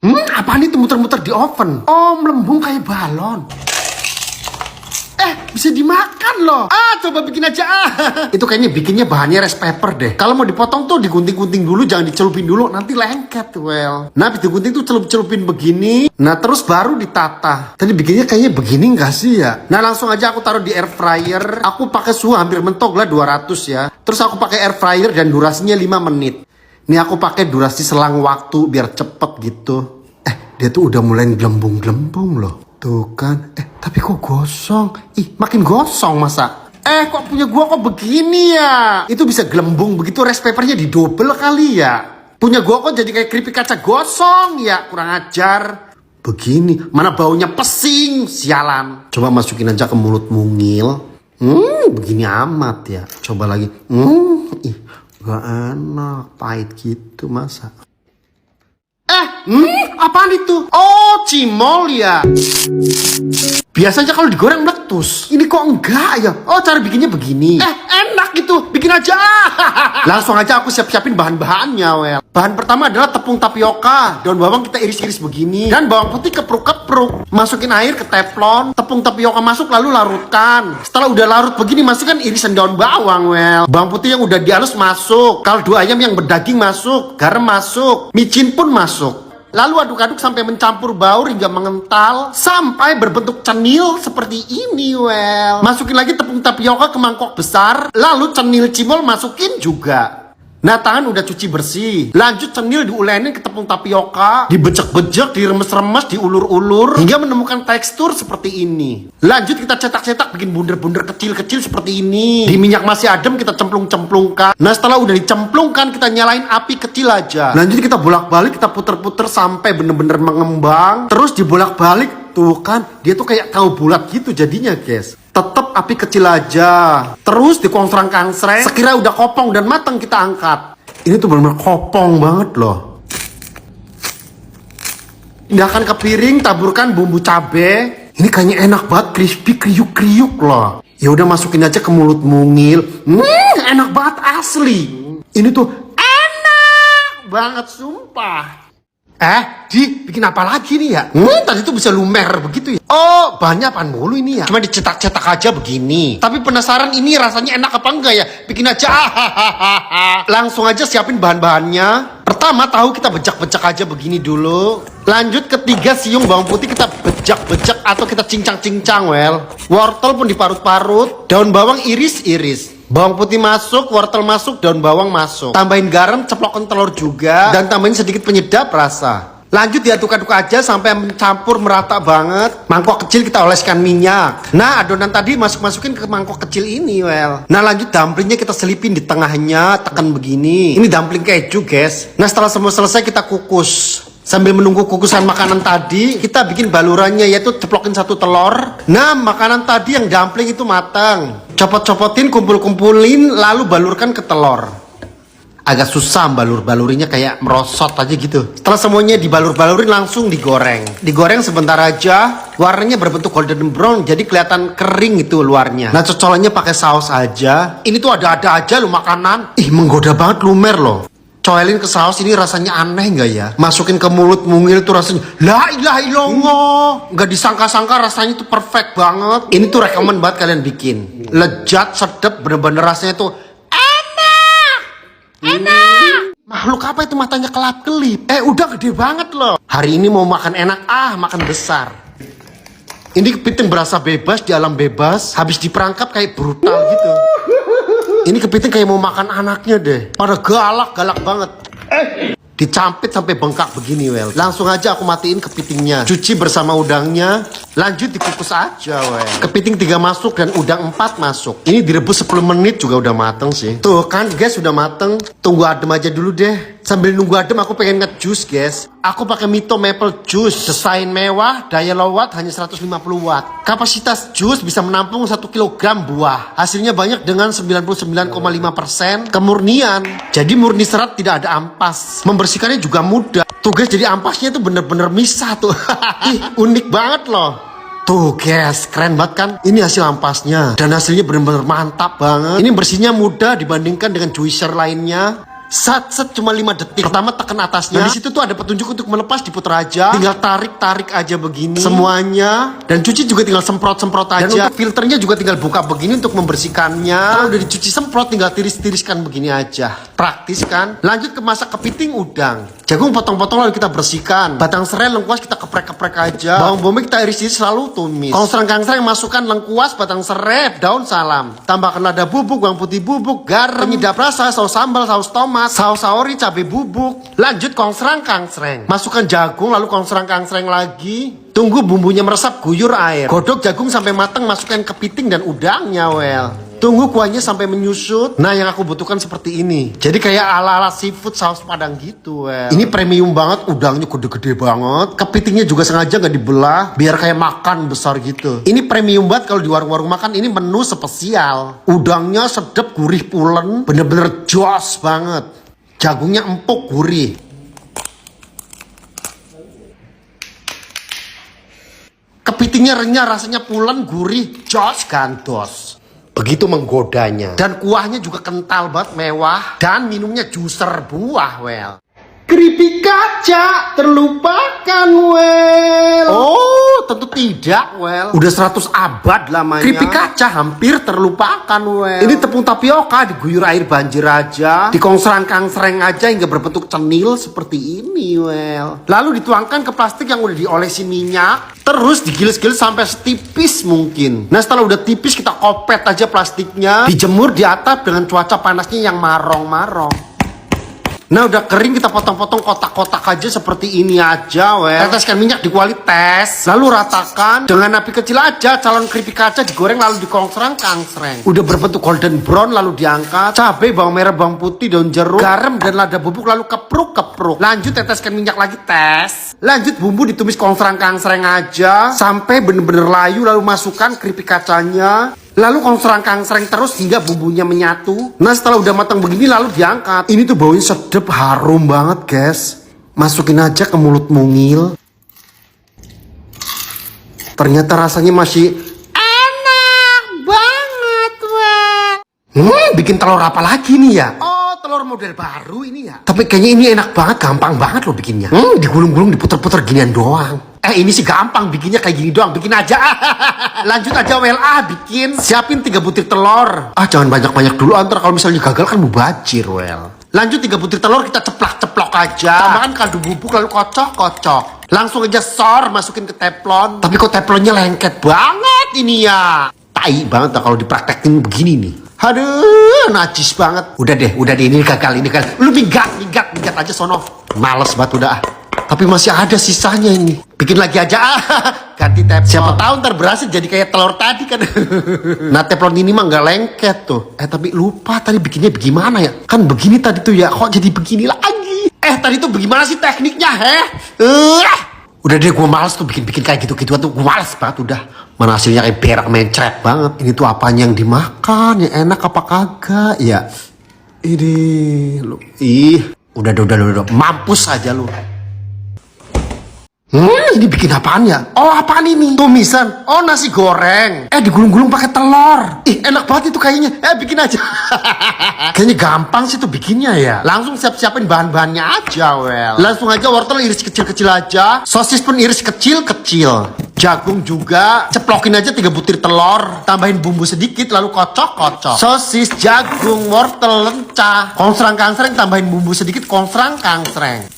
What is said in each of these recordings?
Apaan itu muter-muter di oven? Oh, melembung kayak balon. Bisa dimakan loh. Coba bikin aja. Itu kayaknya bikinnya bahannya rice paper deh. Kalau mau dipotong tuh digunting-gunting dulu, jangan dicelupin dulu, nanti lengket. Nah, habis digunting tuh celup-celupin begini. Nah, terus baru ditata. Tadi bikinnya kayaknya begini nggak sih ya? Nah, langsung aja aku taruh di air fryer. Aku pakai suhu hampir mentok lah 200 ya. Terus aku pakai air fryer dan durasinya 5 menit. Ini aku pakai durasi selang waktu biar cepet gitu. Dia tuh udah mulai gelembung-gelembung loh. Tuh kan, tapi kok gosong? Makin gosong masa? Kok punya gua kok begini ya? Itu bisa gelembung begitu, rice papernya didobel kali ya? Punya gua kok jadi kayak keripik kaca gosong ya? Kurang ajar. Begini, mana baunya pesing, sialan. Coba masukin aja ke mulut mungil. Begini amat ya. Coba lagi. Gak enak, pahit gitu masa. Apaan itu? Oh, cimol ya. Biasanya kalau digoreng meletus. Ini kok enggak ya? Oh, cara bikinnya begini. Enak gitu. Bikin aja. Langsung aja aku siap-siapin bahan-bahannya, Wel. Bahan pertama adalah tepung tapioka. Daun bawang kita iris-iris begini. Dan bawang putih kepruk-kepruk. Masukin air ke teflon. Tepung tapioka masuk lalu larutkan. Setelah udah larut begini, masukkan irisan daun bawang, Wel. Bawang putih yang udah dihalus masuk. Kaldu ayam yang berdaging masuk. Garam masuk. Micin pun masuk. Lalu aduk-aduk sampai mencampur baur hingga mengental sampai berbentuk cenil seperti ini, Wel. Masukin lagi tepung tapioka ke mangkok besar, lalu cenil cimol masukin juga. Nah, tangan udah cuci bersih. Lanjut cenil diulenin ke tepung tapioka, dibejek-bejek, diremes-remes, diulur-ulur hingga menemukan tekstur seperti ini. Lanjut kita cetak-cetak bikin bunder-bunder kecil-kecil seperti ini. Di minyak masih adem kita cemplung-cemplungkan. Nah, setelah udah dicemplungkan kita nyalain api kecil aja. Lanjut kita bolak-balik, kita puter-puter sampai bener-bener mengembang. Terus dibolak-balik. Tuh kan, dia tuh kayak tahu bulat gitu jadinya, guys. Tetap api kecil aja. Terus dikongsrang-kangsreng. Sekira udah kopong dan matang kita angkat. Ini tuh bener-bener kopong banget loh. Pindahkan ke piring, taburkan bumbu cabe. Ini kayaknya enak banget, crispy, kriuk-kriuk loh. Ya udah masukin aja ke mulut mungil. Enak banget asli. Ini tuh enak banget sumpah. Bikin apa lagi nih ya? Tadi tuh bisa lumer begitu ya? Oh, banyak apaan mulu ini ya? Cuma dicetak-cetak aja begini. Tapi penasaran ini rasanya enak apa enggak ya? Bikin aja. Langsung aja siapin bahan-bahannya. Pertama tahu kita bejak-bejak aja begini dulu. Lanjut ketiga siung bawang putih kita bejak-bejak atau kita cincang-cincang, Wel. Wortel pun diparut-parut. Daun bawang iris-iris. Bawang putih masuk, wortel masuk, daun bawang masuk. Tambahin garam, ceplokin telur juga. Dan tambahin sedikit penyedap rasa. Lanjut diaduk-aduk aja sampai mencampur merata banget. Mangkok kecil kita oleskan minyak. Nah, adonan tadi masukin ke mangkok kecil ini, Wel. Nah, lanjut dumplingnya kita selipin di tengahnya, tekan begini. Ini dumpling keju, guys. Nah, setelah semua selesai kita kukus. Sambil menunggu kukusan makanan tadi, kita bikin balurannya, yaitu ceplokin satu telur. Nah, makanan tadi yang dumpling itu matang. Copot-copotin, kumpul-kumpulin, lalu balurkan ke telur. Agak susah balur-balurinya, kayak merosot aja gitu. Setelah semuanya dibalur-balurin langsung digoreng. Digoreng sebentar aja, warnanya berbentuk golden brown, jadi kelihatan kering itu luarnya. Nah, cocolannya pakai saus aja. Ini tuh ada-ada aja lo makanan. Menggoda banget, lumer loh. Coelin ke saus ini rasanya aneh nggak ya? Masukin ke mulut mungil tuh rasanya la ilaha illallah. Nggak disangka-sangka rasanya tuh perfect banget. Ini tuh rekomen banget kalian bikin. Lezat, sedap, bener-bener rasanya tuh enak. Makhluk apa itu matanya kelap-kelip? Udah gede banget loh. Hari ini mau makan enak, makan besar. Ini kepiting berasa bebas di alam bebas. Habis diperangkap kayak brutal gitu. Ini kepiting kayak mau makan anaknya deh. Pada galak banget. Dicampit sampai bengkak begini, Wel. Langsung aja aku matiin kepitingnya. Cuci bersama udangnya. Lanjut dikukus aja, Wel. Kepiting 3 masuk dan udang 4 masuk. Ini direbus 10 menit juga udah mateng sih. Tuh kan, guys, udah mateng. Tunggu adem aja dulu deh. Sambil nunggu adem aku pengen nge-juice, guys. Aku pakai Mito Maple Juice. Desain mewah, daya low watt hanya 150 watt. Kapasitas jus bisa menampung 1 kilogram buah. Hasilnya banyak dengan 99,5% kemurnian. Jadi murni serat, tidak ada ampas. Membersihkannya juga mudah. Tuh guys, jadi ampasnya tuh bener-bener misah tuh. Unik banget loh. Tuh guys, keren banget kan? Ini hasil ampasnya. Dan hasilnya bener-bener mantap banget. Ini bersihnya mudah dibandingkan dengan juicer lainnya. Set cuma 5 detik. Pertama tekan atasnya. Dan di situ tuh ada petunjuk untuk melepas, diputar aja. Tinggal tarik aja begini semuanya. Dan cuci juga tinggal semprot aja. Dan untuk filternya juga tinggal buka begini untuk membersihkannya. Kalau udah dicuci semprot tinggal tiriskan begini aja. Praktis kan? Lanjut ke masak kepiting udang. Jagung potong-potong lalu kita bersihkan. Batang serai, lengkuas kita keprek aja. Bawang bombay kita iris-iris lalu tumis. Kongsreng masukkan lengkuas, batang serai, daun salam. Tambahkan lada bubuk, bawang putih bubuk, garam, penyedap rasa, saus sambal, saus tomat, saus saori, cabai bubuk. Lanjut kongsreng. Masukkan jagung lalu kongsreng lagi. Tunggu bumbunya meresap, guyur air. Godok jagung sampai matang, masukkan kepiting dan udangnya, Tunggu kuahnya sampai menyusut. Nah, yang aku butuhkan seperti ini. Jadi kayak ala-ala seafood saus padang gitu, Ini premium banget, udangnya gede-gede banget. Kepitingnya juga sengaja nggak dibelah, biar kayak makan besar gitu. Ini premium banget kalau di warung-warung makan, ini menu spesial. Udangnya sedap, gurih pulen, bener-bener jos banget. Jagungnya empuk, gurih. Kepitingnya renyah, rasanya pulen, gurih, jos, gandos. Begitu menggodanya. Dan kuahnya juga kental banget, mewah. Dan minumnya juicer buah, Keripik kaca terlupakan, Oh, tentu tidak, Udah 100 abad lamanya. Keripik kaca hampir terlupakan, Ini tepung tapioka diguyur air banjir aja. Dikongsreng aja hingga berbentuk cenil seperti ini, Lalu dituangkan ke plastik yang udah diolesi minyak. Terus digiles-giles sampai setipis mungkin. Nah, setelah udah tipis kita kopet aja plastiknya. Dijemur di atap dengan cuaca panasnya yang marong-marong. Nah, udah kering kita potong-potong kotak-kotak aja seperti ini aja, Teteskan minyak di kuali tes. Lalu ratakan dengan api kecil aja. Calon keripik kaca digoreng lalu dikongsreng. Udah berbentuk golden brown lalu diangkat. Cabai, bawang merah, bawang putih, daun jeruk, garam dan lada bubuk lalu kepruk. Lanjut teteskan minyak lagi tes. Lanjut bumbu ditumis kongsreng aja sampai bener-bener layu lalu masukkan keripik kacanya. Lalu kongsreng terus hingga bumbunya menyatu. Nah, setelah udah matang begini lalu diangkat. Ini tuh baunya sedap, harum banget, guys. Masukin aja ke mulut mungil. Ternyata rasanya masih enak banget, bikin telur apa lagi nih ya? Oh, telur model baru ini ya. Tapi kayaknya ini enak banget, gampang banget loh bikinnya. Digulung-gulung, diputer-puter ginian doang. Ini sih gampang bikinnya, kayak gini doang, bikin aja. Lanjut aja, bikin. Siapin 3 butir telur. Jangan banyak-banyak dulu, antar kalau misalnya gagal kan mubajir, Lanjut 3 butir telur kita ceplok aja. Tambahkan kaldu bubuk lalu kocok. Langsung aja sor, masukin ke teflon. Tapi kok teflonnya lengket banget ini ya. Tai banget kalau dipraktekin begini nih. Aduh, najis banget. Udah deh, ini gagal. Lu minggat aja sono. Males banget udah. Tapi masih ada sisanya ini. Bikin lagi aja. Ganti teflon. Siapa tahu ntar berhasil jadi kayak telur tadi kan. Nah, teflon ini mah nggak lengket tuh. Tapi lupa tadi bikinnya bagaimana ya? Kan begini tadi tuh ya. Kok jadi begini lagi? Tadi tuh bagaimana sih tekniknya, Udah deh, gue males tuh bikin kayak gitu-gitu tuh. Gue males banget udah. Mana hasilnya kayak berak mencret banget. Ini tuh apanya yang dimakan? Yang enak apa kagak? Ya. Ini lu. Udah. Mampus aja lu. Ini bikin apaan ya? Oh, apaan ini? Tumisan. Oh, nasi goreng. Digulung-gulung pakai telur. Enak banget itu kayaknya. Bikin aja. Kayaknya gampang sih tuh bikinnya ya. Langsung siapin bahan-bahannya aja, Langsung aja wortel iris kecil-kecil aja. Sosis pun iris kecil-kecil. Jagung juga. Ceplokin aja 3 butir telur. Tambahin bumbu sedikit lalu kocok. Sosis, jagung, wortel, lencah. Kongsreng tambahin bumbu sedikit. Kongsreng.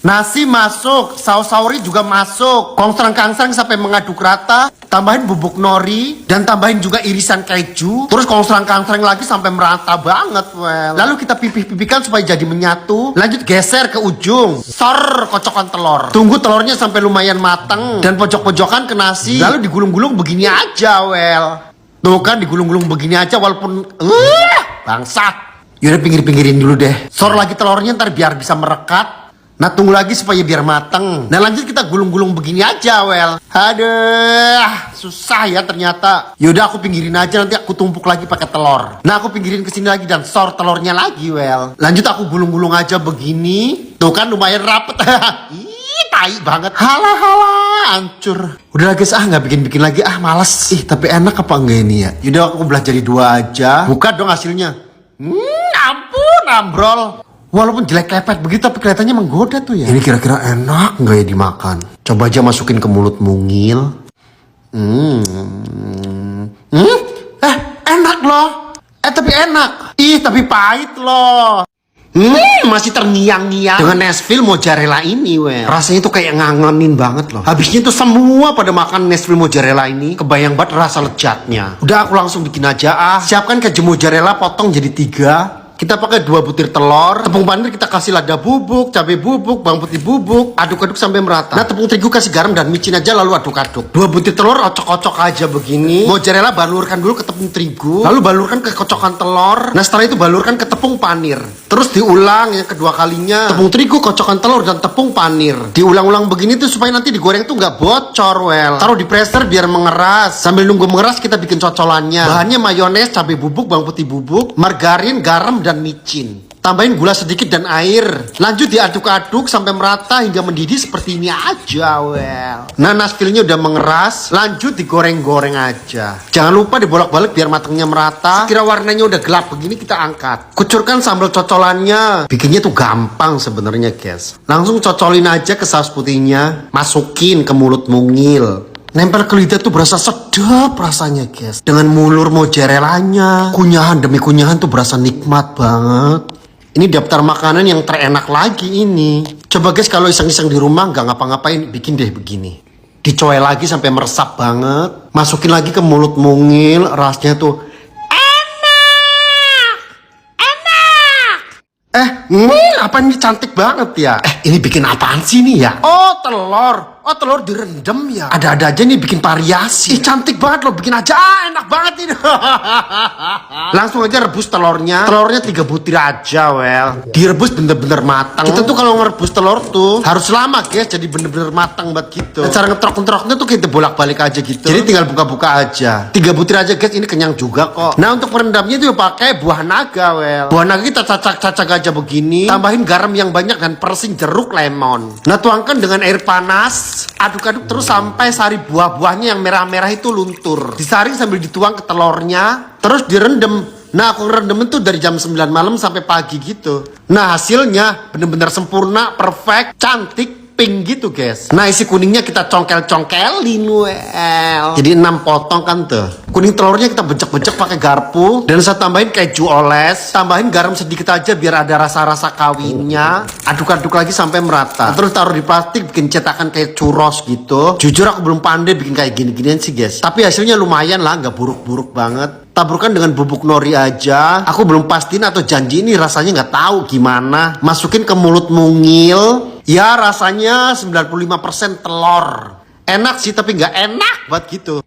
Nasi masuk. Saus saori juga masuk. Kongsreng sampai mengaduk rata. Tambahin bubuk nori. Dan tambahin juga irisan keju. Terus kongsreng lagi sampai merata banget, Lalu kita pipih-pipihkan supaya jadi menyatu. Lanjut geser ke ujung. Sor kocokan telur. Tunggu telurnya sampai lumayan mateng. Dan pojok-pojokan ke nasi. Lalu digulung-gulung begini aja, Tuh kan digulung-gulung begini aja walaupun bangsat. Yaudah pinggir-pinggirin dulu deh. Sor lagi telurnya ntar biar bisa merekat. Nah, tunggu lagi supaya biar mateng. Nah, lanjut kita gulung-gulung begini aja, Aduh, susah ya ternyata. Yaudah aku pinggirin aja, nanti aku tumpuk lagi pakai telur. Nah, aku pinggirin ke sini lagi dan sor telurnya lagi, Lanjut aku gulung-gulung aja begini. Tuh kan lumayan rapet. Tai banget. Halah, hancur. Udah guys, nggak bikin lagi, malas. Tapi enak apa enggak ini ya? Yaudah aku belah jadi 2 aja. Buka dong hasilnya. Ampun, ambrol. Walaupun jelek lepet begitu tapi kelihatannya menggoda tuh ya. Ini kira-kira enak nggak ya dimakan? Coba aja masukin ke mulut mungil. Enak loh. Tapi enak. Ih, tapi pahit loh. Masih terngiang-ngiang dengan Nashville mozzarella ini, well. Rasanya tuh kayak ngangenin banget loh. Habisnya tuh semua pada makan Nashville mozzarella ini. Kebayang banget rasa lezatnya. Udah aku langsung bikin aja ah. Siapkan keju mozzarella, potong jadi 3. Kita pakai 2 butir telur, tepung panir kita kasih lada bubuk, cabai bubuk, bawang putih bubuk, aduk-aduk sampai merata. Nah tepung terigu kasih garam dan micin aja lalu aduk-aduk. 2 butir telur ocok-ocok aja begini. Mozzarella balurkan dulu ke tepung terigu, lalu balurkan ke kocokan telur. Nah setelah itu balurkan ke tepung panir. Terus diulang yang kedua kalinya. Tepung terigu, kocokan telur dan tepung panir. Diulang-ulang begini tuh supaya nanti digoreng tuh nggak bocor, well. Taruh di pressure biar mengeras. Sambil nunggu mengeras kita bikin cocolannya. Bahannya mayones, cabai bubuk, bawang putih bubuk, margarin, garam dan micin. Tambahin gula sedikit dan air. Lanjut diaduk-aduk sampai merata hingga mendidih seperti ini aja, well. Nah, Nashville-nya udah mengeras. Lanjut digoreng-goreng aja. Jangan lupa dibolak-balik biar matangnya merata. Sekira warnanya udah gelap begini kita angkat. Kucurkan sambal cocolannya. Bikinnya tuh gampang sebenarnya, guys. Langsung cocolin aja ke saus putihnya. Masukin ke mulut mungil. Nempel ke lidah tuh berasa sedap rasanya, guys. Dengan mulur mozzarellanya, kunyahan demi kunyahan tuh berasa nikmat banget. Ini daftar makanan yang terenak lagi ini. Coba guys kalau iseng-iseng di rumah nggak ngapa-ngapain, bikin deh begini. Dicoel lagi sampai meresap banget. Masukin lagi ke mulut mungil, rasanya tuh apa ini cantik banget ya. Ini bikin apaan sih nih ya? Oh telur. Oh telur direndam ya. Ada-ada aja nih bikin variasi. Cantik banget loh, bikin aja. Enak banget ini. Langsung aja rebus telurnya. Telurnya 3 butir aja, well. Direbus bener-bener matang. Kita tuh kalau ngerebus telur tuh harus lama guys, jadi bener-bener matang banget gitu. Cara ngetrok-ngetroknya tuh kita bolak-balik aja gitu. Jadi tinggal buka-buka aja. 3 butir aja guys, ini kenyang juga kok. Nah untuk perendamnya tuh pakai buah naga, well. Buah naga kita cacak-cacak aja begini. Tambahin garam yang banyak dan persing jeruk lemon. Nah tuangkan dengan air panas. Aduk-aduk terus sampai sari buah-buahnya yang merah-merah itu luntur. Disaring sambil dituang ke telurnya. Terus direndam. Nah aku ngerendemin tuh dari jam 9 malam sampai pagi gitu. Nah hasilnya bener-bener sempurna, perfect, cantik, pink gitu guys. Nah isi kuningnya kita congkel-congkelin, well. Jadi 6 potong kan tuh. Kuning telurnya kita becek-becek pakai garpu. Dan saya tambahin keju oles. Tambahin garam sedikit aja biar ada rasa-rasa kawinnya. Aduk-aduk lagi sampai merata. Terus taruh di plastik bikin cetakan kayak churros gitu. Jujur aku belum pandai bikin kayak gini-ginian sih guys. Tapi hasilnya lumayan lah, nggak buruk-buruk banget. Taburkan dengan bubuk nori aja. Aku belum pastiin atau janji ini rasanya nggak tahu gimana. Masukin ke mulut mungil. Ya rasanya 95% telur. Enak sih tapi nggak enak banget gitu.